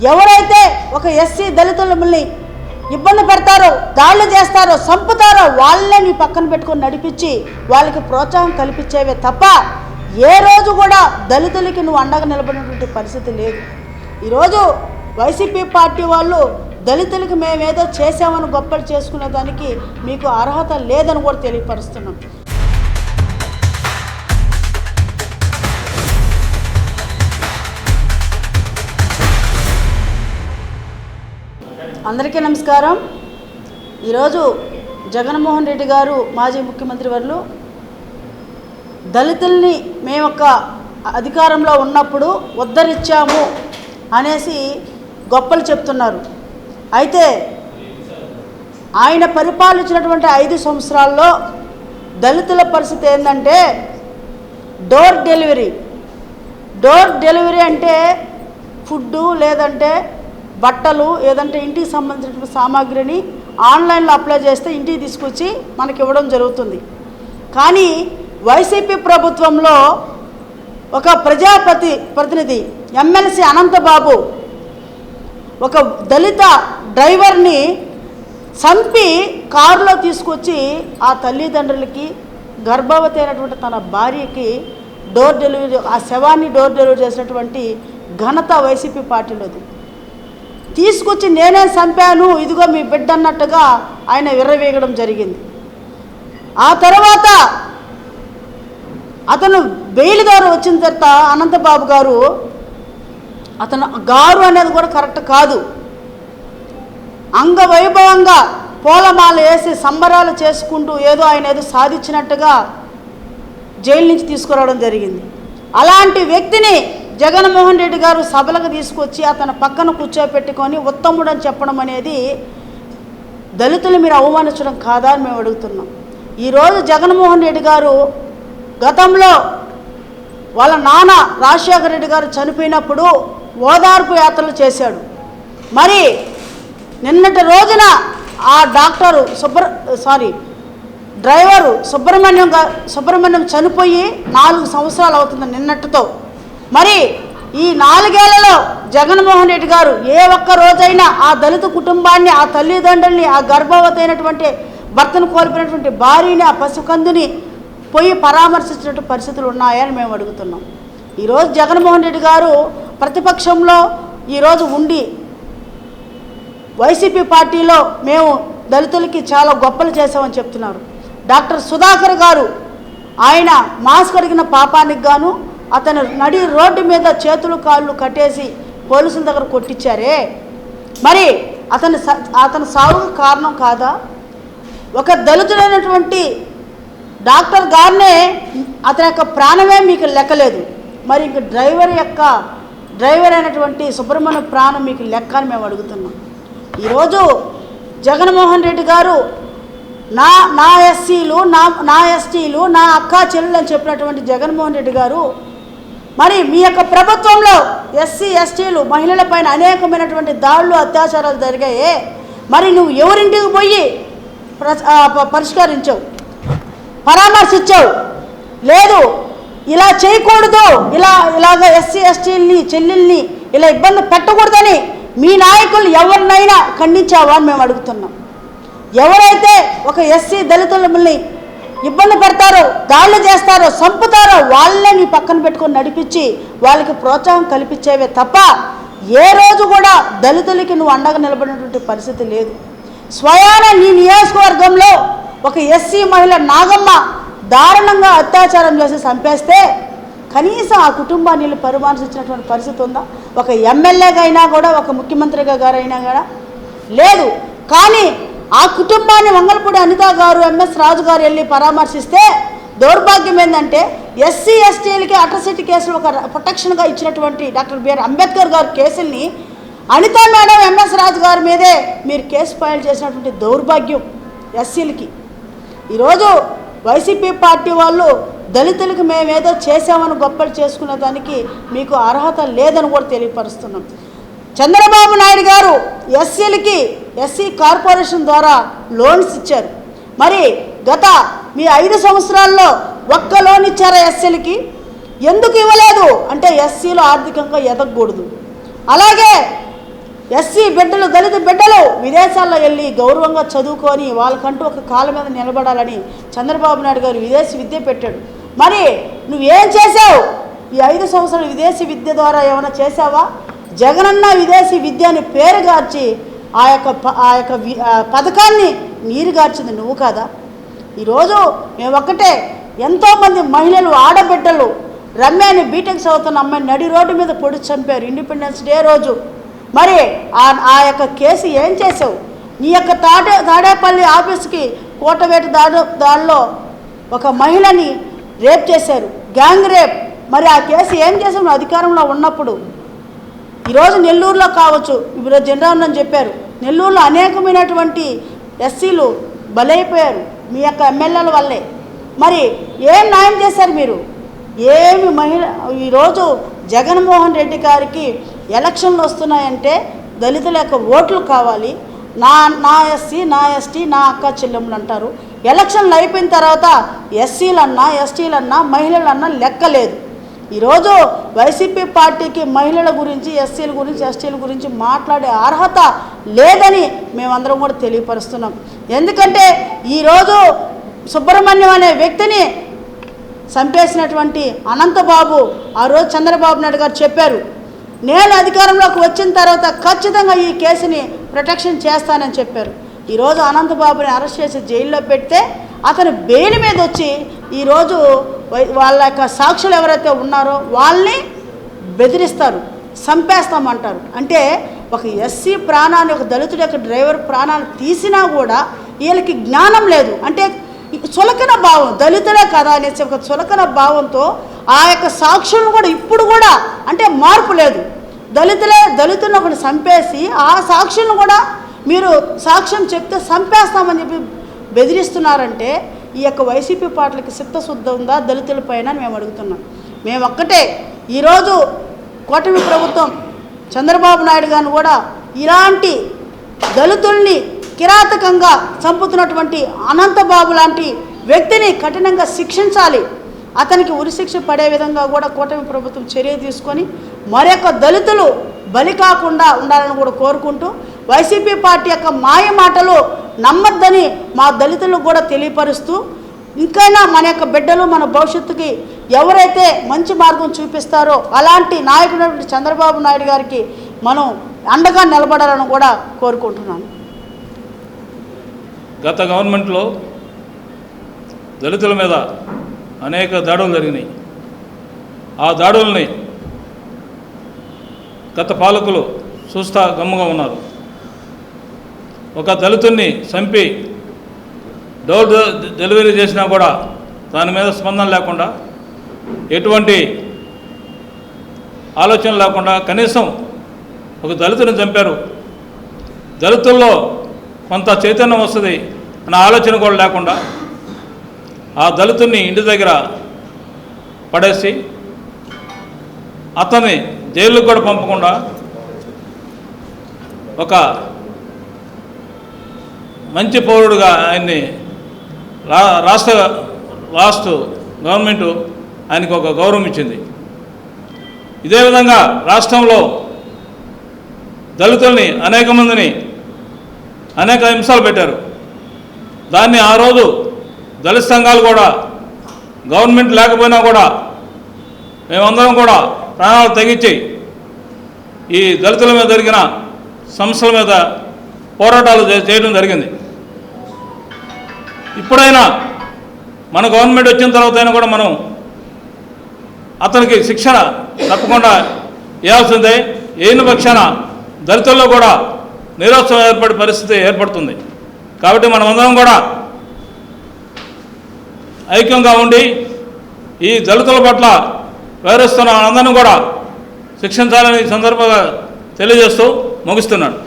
ఎవరైతే ఒక ఎస్సీ దళితులని ఇబ్బంది పెడతారో, దాడులు చేస్తారో, చంపుతారో వాళ్ళనే నీ పక్కన పెట్టుకొని నడిపించి వాళ్ళకి ప్రోత్సాహం కల్పించేవే తప్ప ఏ రోజు కూడా దళితులకి నువ్వు అండగా నిలబడినటువంటి పరిస్థితి లేదు. ఈరోజు వైసీపీ పార్టీ వాళ్ళు దళితులకి మేమేదో చేసామని గొప్పలు చేసుకునే దానికి మీకు అర్హత లేదని కూడా తెలియపరుస్తున్నాం. అందరికీ నమస్కారం. ఈరోజు జగన్మోహన్ రెడ్డి గారు మాజీ ముఖ్యమంత్రి వర్యులు దళితుల్ని మేము ఒక అధికారంలో ఉన్నప్పుడు ఉద్ధరించాము అనేసి గొప్పలు చెప్తున్నారు. అయితే ఆయన పరిపాలించినటువంటి 5 సంవత్సరాల్లో దళితుల పరిస్థితి ఏంటంటే డోర్ డెలివరీ అంటే ఫుడ్డు లేదంటే బట్టలు ఏదంటే ఇంటికి సంబంధించిన సామాగ్రిని ఆన్లైన్లో అప్లై చేస్తే ఇంటికి తీసుకొచ్చి మనకి ఇవ్వడం జరుగుతుంది. కానీ వైసీపీ ప్రభుత్వంలో ఒక ప్రతినిధి ఎమ్మెల్సీ అనంతబాబు ఒక దళిత డ్రైవర్ని చంపి కారులో తీసుకొచ్చి ఆ తల్లిదండ్రులకి గర్భవతి అయినటువంటి తన భార్యకి డోర్ డెలివరీ, ఆ శవాన్ని డోర్ డెలివరీ చేసినటువంటి ఘనత వైసీపీ పార్టీలోది. తీసుకొచ్చి నేనే చంపాను, ఇదిగో మీ బిడ్డ అన్నట్టుగా ఆయన విర్రవీగడం జరిగింది. ఆ తర్వాత అతను బెయిల్ ద్వారా వచ్చిన తర్వాత అనంతబాబు గారు, అతను గారు అనేది కూడా కరెక్ట్ కాదు, అంగవైభవంగా పూలమాల వేసి సంబరాలు చేసుకుంటూ ఆయన ఏదో సాధించినట్టుగా జైలు నుంచి తీసుకురావడం జరిగింది. అలాంటి వ్యక్తిని జగన్మోహన్ రెడ్డి గారు సభలకు తీసుకొచ్చి అతను పక్కన కూర్చోపెట్టుకొని ఉత్తముడు అని చెప్పడం అనేది దళితులు మీరు అవమానించడం కాదా అని మేము అడుగుతున్నాం. ఈరోజు జగన్మోహన్ రెడ్డి గారు గతంలో వాళ్ళ నాన్న రాజశేఖర రెడ్డి గారు చనిపోయినప్పుడు ఓదార్పు యాత్రలు చేశాడు. మరి నిన్నటి రోజున ఆ డ్రైవరు సుబ్రహ్మణ్యం చనిపోయి 4 సంవత్సరాలు అవుతుంది నిన్నటితో. మరి ఈ 4 ఏళ్లలో జగన్మోహన్ రెడ్డి గారు ఏ ఒక్క రోజైనా ఆ దళిత కుటుంబాన్ని, ఆ తల్లిదండ్రుల్ని, ఆ గర్భవతి అయినటువంటి భర్తను కోల్పోయినటువంటి భార్యని, ఆ పసికందుని పోయి పరామర్శించినట్టు పరిస్థితులు ఉన్నాయని మేము అడుగుతున్నాం. ఈరోజు జగన్మోహన్ రెడ్డి గారు ప్రతిపక్షంలో ఈరోజు ఉండి వైసీపీ పార్టీలో మేము దళితులకి చాలా గొప్పలు చేసామని చెప్తున్నారు. డాక్టర్ సుధాకర్ గారు ఆయన మాస్క్ అడిగిన పాపానికి గాను అతను నడి రోడ్డు మీద చేతులు కాళ్ళు కట్టేసి పోలీసుల దగ్గర కొట్టించారే, మరి అతని సావుకు కారణం కాదా? ఒక దళితుడైనటువంటి డాక్టర్ గారినే అతని యొక్క ప్రాణమే మీకు లెక్కలేదు, మరి ఇంక డ్రైవర్ అయినటువంటి సుబ్రహ్మణ్యం ప్రాణం మీకు లెక్క అని మేము అడుగుతున్నాం. ఈరోజు జగన్మోహన్ రెడ్డి గారు నా ఎస్సీలు, నా ఎస్టీలు, నా అక్కా చెల్లెలు అని చెప్పినటువంటి జగన్మోహన్ రెడ్డి గారు మరి మీ యొక్క ప్రభుత్వంలో ఎస్సీ ఎస్టీలు మహిళలపైన అనేకమైనటువంటి దాడులు అత్యాచారాలు జరిగాయే, మరి నువ్వు ఎవరింటికి పోయి పరిష్కరించావు, పరామర్శించావు? లేదు, ఇలా చేయకూడదు, ఇలాగ ఎస్సీ ఎస్టీలని చెల్లెల్ని ఇలా ఇబ్బంది పెట్టకూడదని మీ నాయకులు ఎవరినైనా ఖండించావా అని మేము అడుగుతున్నాం. ఎవరైతే ఒక ఎస్సీ దళితులని ఇబ్బంది పెడతారో, దాడులు చేస్తారో, చంపుతారో వాళ్ళనే నీ పక్కన పెట్టుకొని నడిపించి వాళ్ళకి ప్రోత్సాహం కల్పించేవే తప్ప ఏ రోజు కూడా దళితులకి నువ్వు అండగా నిలబడినటువంటి పరిస్థితి లేదు. స్వయాన నీ నియోజకవర్గంలో ఒక ఎస్సీ మహిళ నాగమ్మ దారుణంగా అత్యాచారం చేసి చంపేస్తే కనీసం ఆ కుటుంబాన్ని పరామర్శించినటువంటి పరిస్థితి ఉందా? ఒక ఎమ్మెల్యేగా అయినా కూడా, ఒక ముఖ్యమంత్రిగా గారైనా కూడా లేదు. కానీ ఆ కుటుంబాన్ని వంగలపూడి అనిత గారు, ఎంఎస్ రాజు గారు వెళ్ళి పరామర్శిస్తే దౌర్భాగ్యం ఏంటంటే ఎస్సీ ఎస్టీలకి అట్రాసిటీ కేసులు ఒక ప్రొటెక్షన్గా ఇచ్చినటువంటి డాక్టర్ బిఆర్ అంబేద్కర్ గారు కేసుల్ని అనిత మేడం, ఎంఎస్ రాజు గారి మీదే మీరు కేసు ఫైల్ చేసినటువంటి దౌర్భాగ్యం ఎస్సీలకి. ఈరోజు వైసీపీ పార్టీ వాళ్ళు దళితులకి మేమేదో చేసామని గొప్పలు చేసుకునే దానికి మీకు అర్హత లేదని కూడా తెలియపరుస్తున్నాం. చంద్రబాబు నాయుడు గారు ఎస్సీలకి ఎస్సీ కార్పొరేషన్ ద్వారా లోన్స్ ఇచ్చారు. మరి గత మీ 5 సంవత్సరాల్లో ఒక్క లోన్ ఇచ్చారా ఎస్సీలకి? ఎందుకు ఇవ్వలేదు అంటే ఎస్సీలు ఆర్థికంగా ఎదగకూడదు. అలాగే ఎస్సీ బిడ్డలు, దళిత బిడ్డలు విదేశాల్లో వెళ్ళి గౌరవంగా చదువుకొని వాళ్ళకంటూ ఒక కాళ్ళ మీద నిలబడాలని చంద్రబాబు నాయుడు గారు విదేశీ విద్య పెట్టాడు. మరి నువ్వేం చేసావు? ఈ 5 సంవత్సరాలు విదేశీ విద్య ద్వారా ఏమైనా చేసావా? జగనన్న విదేశీ విద్య అని పేరుగార్చి ఆ యొక్క పథకాన్ని నీరుగార్చింది నువ్వు కాదా? ఈరోజు మేము ఒక్కటే, ఎంతోమంది మహిళలు, ఆడబిడ్డలు, రమ్యాని బీటెక్ చదువుతున్న అమ్మాయిని నడి రోడ్డు మీద పొడి చంపారు ఇండిపెండెన్స్ డే రోజు. మరి ఆ యొక్క కేసు ఏం చేసావు? నీ యొక్క తాడేపల్లి ఆఫీస్కి కోటవేట దాడిలో ఒక మహిళని రేప్ చేశారు, గ్యాంగ్ రేప్. మరి ఆ కేసు ఏం చేసావు అధికారంలో ఉన్నప్పుడు? ఈరోజు నెల్లూరులో కావచ్చు, ఇప్పుడు జనరల్ అని చెప్పారు, నెల్లూరులో అనేకమైనటువంటి ఎస్సీలు బలైపోయారు మీ యొక్క ఎమ్మెల్యేల వల్లే. మరి ఏం న్యాయం చేశారు మీరు? ఏమి ఈరోజు జగన్మోహన్ రెడ్డి గారికి ఎలక్షన్లు వస్తున్నాయంటే దళితుల యొక్క ఓట్లు కావాలి, నా ఎస్సీ, నా ఎస్టీ, నా అక్క చెల్లెములు అంటారు. ఎలక్షన్లు అయిపోయిన తర్వాత ఎస్సీలన్నా, ఎస్టీలన్నా, మహిళలన్నా లెక్కలేదు. ఈరోజు వైసీపీ పార్టీకి మహిళల గురించి, ఎస్సీల గురించి, ఎస్టీల గురించి మాట్లాడే అర్హత లేదని మేమందరం కూడా తెలియపరుస్తున్నాం. ఎందుకంటే ఈరోజు సుబ్రహ్మణ్యం అనే వ్యక్తిని చంపేసినటువంటి అనంతబాబు ఆ రోజు చంద్రబాబు నాయుడు గారు చెప్పారు, నేను అధికారంలోకి వచ్చిన తర్వాత ఖచ్చితంగా ఈ కేసుని ప్రొటెక్షన్ చేస్తానని చెప్పారు. ఈరోజు అనంతబాబుని అరెస్ట్ చేసి జైల్లో పెడితే అతను బెయిల్ మీద వచ్చి ఈరోజు వాళ్ళ యొక్క సాక్షులు ఎవరైతే ఉన్నారో వాళ్ళని బెదిరిస్తారు, చంపేస్తామంటారు. అంటే ఒక ఎస్సీ ప్రాణాన్ని, ఒక దళితుడి యొక్క డ్రైవర్ ప్రాణాన్ని తీసినా కూడా వీళ్ళకి జ్ఞానం లేదు. అంటే చులకన భావం, దళితులే కదా అనేసి ఒక చులకన భావంతో ఆ యొక్క సాక్షులను కూడా ఇప్పుడు కూడా అంటే మార్పు లేదు. దళితులను ఒకటి చంపేసి ఆ సాక్షులను కూడా మీరు సాక్ష్యం చెప్తే చంపేస్తామని చెప్పి బెదిరిస్తున్నారంటే ఈ యొక్క వైసీపీ పార్టీలకి చిత్తశుద్ధి ఉందా దళితుల పైన అని మేము అడుగుతున్నాం. మేము ఒక్కటే, ఈరోజు కూటమి ప్రభుత్వం చంద్రబాబు నాయుడు గారిని కూడా ఇలాంటి దళితుల్ని కిరాతకంగా చంపుతున్నటువంటి అనంతబాబు లాంటి వ్యక్తిని కఠినంగా శిక్షించాలి. అతనికి ఉరిశిక్ష పడే విధంగా కూడా కూటమి ప్రభుత్వం చర్య తీసుకొని మరొక దళితులు బలి కాకుండా ఉండాలని కూడా కోరుకుంటూ, వైసీపీ పార్టీ యొక్క మాయ మాటలు నమ్మద్దని మా దళితులకు కూడా తెలియపరుస్తూ, ఇంకైనా మన యొక్క బిడ్డలు, మన భవిష్యత్తుకి ఎవరైతే మంచి మార్గం చూపిస్తారో అలాంటి నాయకుడు చంద్రబాబు నాయుడు గారికి మనం అండగా నిలబడాలని కూడా కోరుకుంటున్నాను. గత గవర్నమెంట్లో దళితుల మీద అనేక దాడులు జరిగినాయి. ఆ దాడుల్ని గత పాలకులు చూస్తా గమ్ముగా ఉన్నారు. ఒక దళితుడిని చంపి డోర్ డెలివరీ చేసినా కూడా దాని మీద స్పందన లేకుండా, ఎటువంటి ఆలోచన లేకుండా, కనీసం ఒక దళితుని చంపారు, దళితుల్లో కొంత చైతన్యం వస్తుంది అన్న ఆలోచన కూడా లేకుండా ఆ దళితుడిని ఇంటి దగ్గర పడేసి అతన్ని జైలుకు కూడా పంపకుండా ఒక మంచి పౌరుడుగా ఆయన్ని లాస్ట్ గవర్నమెంటు ఆయనకు ఒక గౌరవం ఇచ్చింది. ఇదే విధంగా రాష్ట్రంలో దళితుల్ని అనేక మందిని అనేక హింసలు పెట్టారు. దాన్ని ఆ రోజు దళిత సంఘాలు కూడా గవర్నమెంట్ లేకపోయినా కూడా మేమందరం కూడా ప్రాణాలు తెగించి ఈ దళితుల మీద జరిగిన సమస్యల మీద పోరాటాలు చేయడం జరిగింది. ఇప్పుడైనా మన గవర్నమెంట్ వచ్చిన తర్వాత అయినా కూడా మనం అతనికి శిక్షణ తప్పకుండా ఇవ్వాల్సిందే. ఏన పక్షాన దళితుల్లో కూడా నిరోత్సవం ఏర్పడే పరిస్థితి ఏర్పడుతుంది. కాబట్టి మనమందరం కూడా ఐక్యంగా ఉండి ఈ దళితుల పట్ల వ్యవహరిస్తున్న అందరినీ కూడా శిక్షించాలని సందర్భంగా తెలియజేస్తూ ముగిస్తున్నాను.